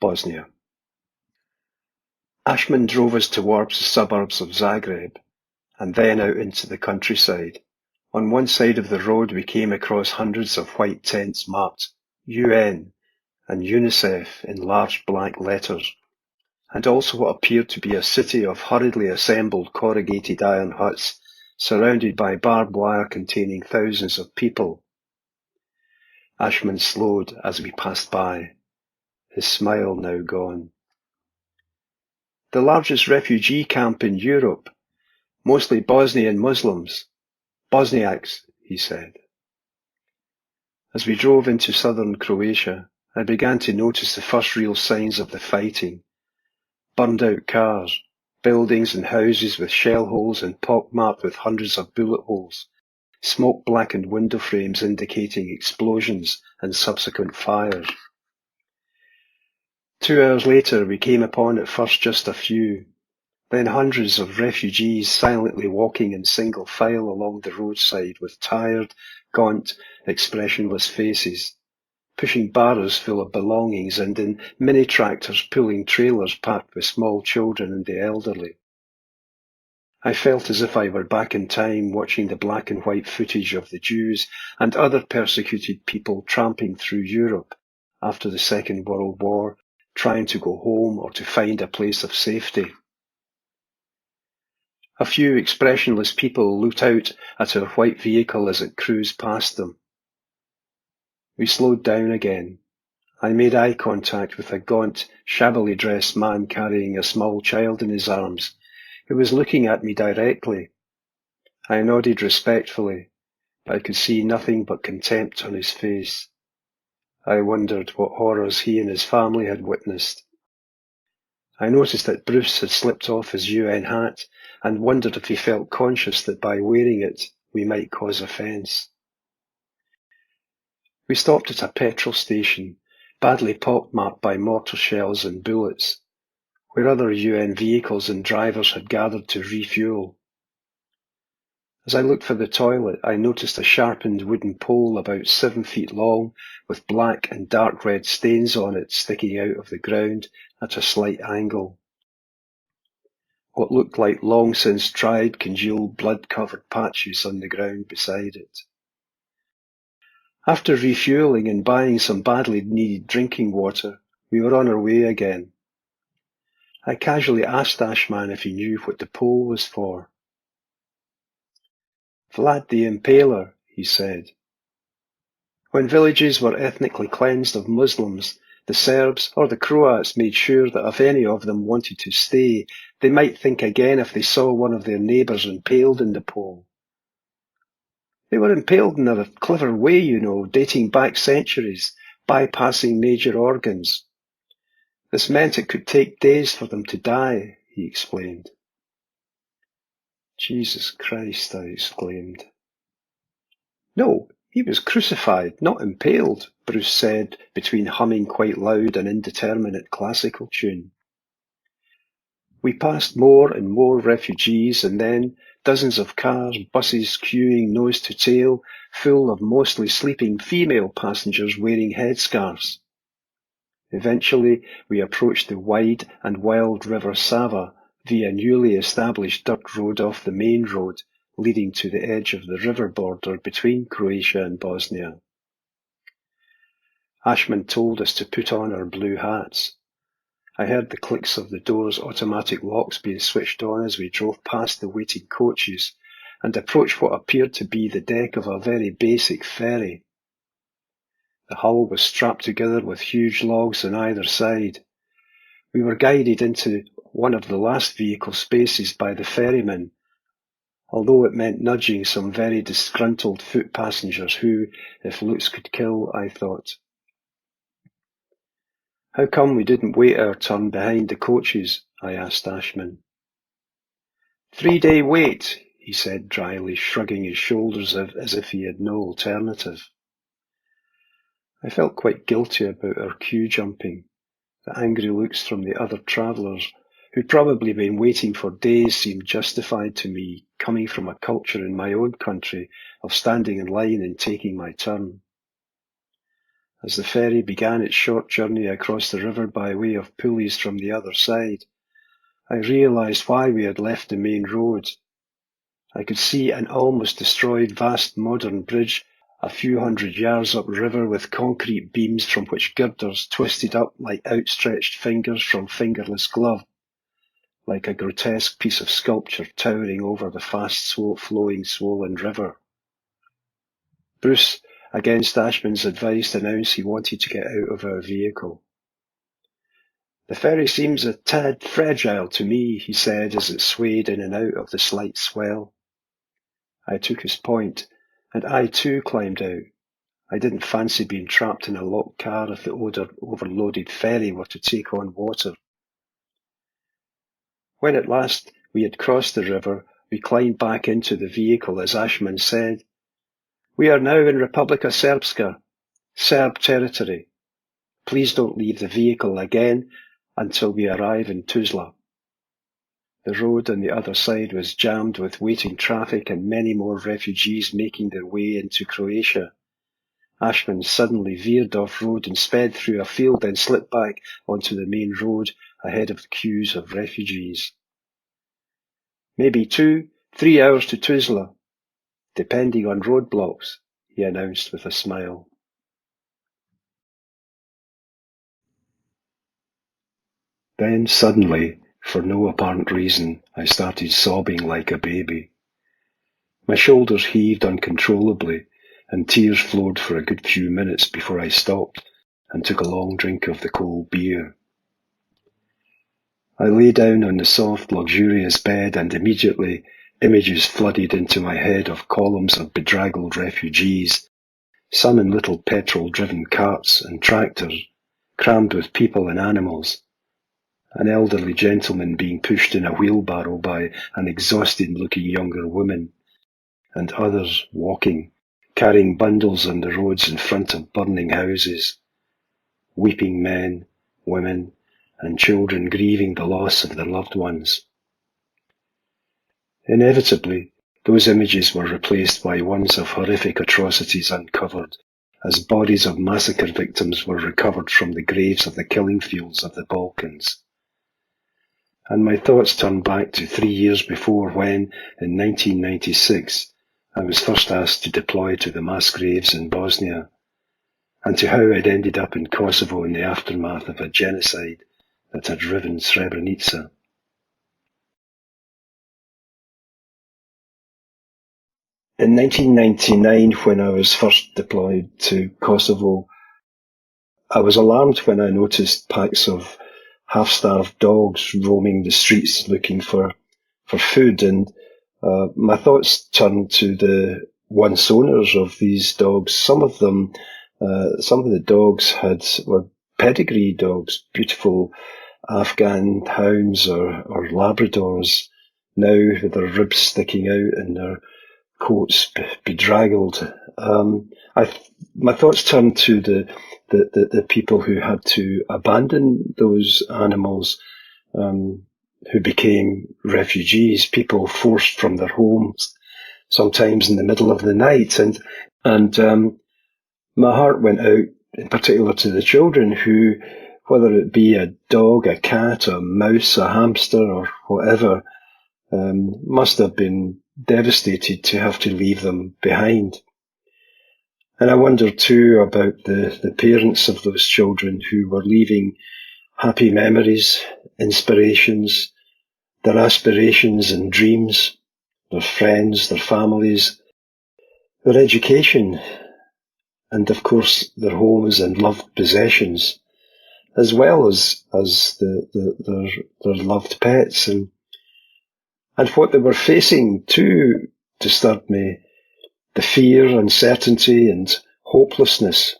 Bosnia. Ashman drove us towards the suburbs of Zagreb, and then out into the countryside. On one side of the road we came across hundreds of white tents marked UN and UNICEF in large black letters, and also what appeared to be a city of hurriedly assembled corrugated iron huts surrounded by barbed wire containing thousands of people. Ashman slowed as we passed by, his smile now gone. The largest refugee camp in Europe, mostly Bosnian Muslims. Bosniaks, he said. As we drove into southern Croatia, I began to notice the first real signs of the fighting. Burned out cars, buildings and houses with shell holes and pockmarked with hundreds of bullet holes, smoke-blackened window frames indicating explosions and subsequent fires. 2 hours later we came upon at first just a few, then hundreds of refugees silently walking in single file along the roadside with tired, gaunt, expressionless faces, pushing barrows full of belongings and in mini-tractors pulling trailers packed with small children and the elderly. I felt as if I were back in time watching the black and white footage of the Jews and other persecuted people tramping through Europe after the Second World War, trying to go home or to find a place of safety. A few expressionless people looked out at our white vehicle as it cruised past them. We slowed down again. I made eye contact with a gaunt, shabbily dressed man carrying a small child in his arms, who was looking at me directly. I nodded respectfully, but I could see nothing but contempt on his face. I wondered what horrors he and his family had witnessed. I noticed that Bruce had slipped off his UN hat and wondered if he felt conscious that by wearing it we might cause offence. We stopped at a petrol station, badly pockmarked by mortar shells and bullets, where other UN vehicles and drivers had gathered to refuel. As I looked for the toilet, I noticed a sharpened wooden pole about 7 feet long with black and dark red stains on it sticking out of the ground at a slight angle. What looked like long since dried, congealed, blood-covered patches on the ground beside it. After refueling and buying some badly needed drinking water, we were on our way again. I casually asked Ashman if he knew what the pole was for. Vlad the Impaler, he said. When villages were ethnically cleansed of Muslims, the Serbs or the Croats made sure that if any of them wanted to stay, they might think again if they saw one of their neighbours impaled in the pole. They were impaled in a clever way, you know, dating back centuries, bypassing major organs. This meant it could take days for them to die, he explained. Jesus Christ, I exclaimed. No, he was crucified, not impaled, Bruce said, between humming quite loud an indeterminate classical tune. We passed more and more refugees, and then dozens of cars, buses queuing nose to tail, full of mostly sleeping female passengers wearing headscarves. Eventually, we approached the wide and wild river Sava via newly established dirt road off the main road, leading to the edge of the river border between Croatia and Bosnia. Ashman told us to put on our blue hats. I heard the clicks of the door's automatic locks being switched on as we drove past the waiting coaches and approached what appeared to be the deck of a very basic ferry. The hull was strapped together with huge logs on either side. We were guided into one of the last vehicle spaces by the ferryman, although it meant nudging some very disgruntled foot passengers who, if looks could kill, I thought. How come we didn't wait our turn behind the coaches? I asked Ashman. 3-day wait, he said dryly, shrugging his shoulders as if he had no alternative. I felt quite guilty about our queue jumping. The angry looks from the other travellers, who'd probably been waiting for days, seemed justified to me, coming from a culture in my own country of standing in line and taking my turn. As the ferry began its short journey across the river by way of pulleys from the other side, I realised why we had left the main road. I could see an almost destroyed vast modern bridge a few hundred yards upriver with concrete beams from which girders twisted up like outstretched fingers from fingerless glove, like a grotesque piece of sculpture towering over the fast-flowing swollen river. Bruce, against Ashman's advice, announced he wanted to get out of our vehicle. "The ferry seems a tad fragile to me," he said as it swayed in and out of the slight swell. I took his point, and I too climbed out. I didn't fancy being trapped in a locked car if the overloaded ferry were to take on water. When at last we had crossed the river, we climbed back into the vehicle as Ashman said, "We are now in Republika Srpska, Serb territory. Please don't leave the vehicle again until we arrive in Tuzla." The road on the other side was jammed with waiting traffic and many more refugees making their way into Croatia. Ashman suddenly veered off-road and sped through a field, then slipped back onto the main road ahead of the queues of refugees. "Maybe 2-3 hours to Tuzla, depending on roadblocks," he announced with a smile. Then suddenly, for no apparent reason, I started sobbing like a baby. My shoulders heaved uncontrollably, and tears flowed for a good few minutes before I stopped and took a long drink of the cold beer. I lay down on the soft, luxurious bed, and immediately images flooded into my head of columns of bedraggled refugees, some in little petrol-driven carts and tractors, crammed with people and animals, an elderly gentleman being pushed in a wheelbarrow by an exhausted-looking younger woman, and others walking, carrying bundles on the roads in front of burning houses, weeping men, women, and children grieving the loss of their loved ones. Inevitably, those images were replaced by ones of horrific atrocities uncovered, as bodies of massacre victims were recovered from the graves of the killing fields of the Balkans. And my thoughts turned back to 3 years before when, in 1996, I was first asked to deploy to the mass graves in Bosnia, and to how I'd ended up in Kosovo in the aftermath of a genocide that had riven Srebrenica. In 1999, when I was first deployed to Kosovo, I was alarmed when I noticed packs of half-starved dogs roaming the streets looking for food, and my thoughts turned to the once owners of these dogs. Some of the dogs were pedigree dogs, beautiful Afghan hounds or Labradors, now with their ribs sticking out and their coats bedraggled. My thoughts turned to the people who had to abandon those animals, who became refugees, people forced from their homes, sometimes in the middle of the night. And my heart went out in particular to the children who, whether it be a dog, a cat, a mouse, a hamster, or whatever, must have been devastated to have to leave them behind. And I wonder too about the parents of those children who were leaving happy memories, inspirations, their aspirations and dreams, their friends, their families, their education, and of course their homes and loved possessions, as well as their loved pets, and what they were facing too disturbed me. The fear, uncertainty, and hopelessness.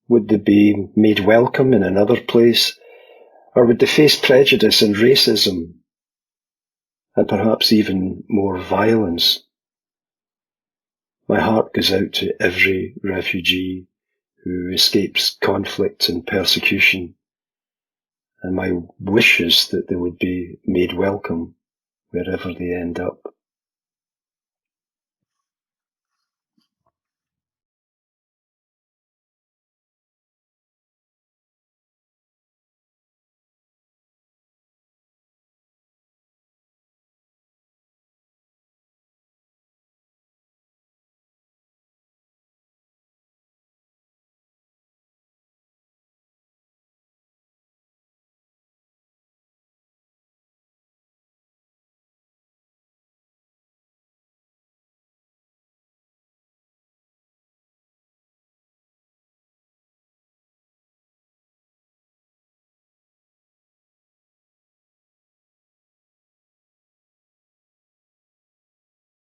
Would they be made welcome in another place, or would they face prejudice and racism, and perhaps even more violence? My heart goes out to every refugee who escapes conflict and persecution, and my wish is that they would be made welcome wherever they end up.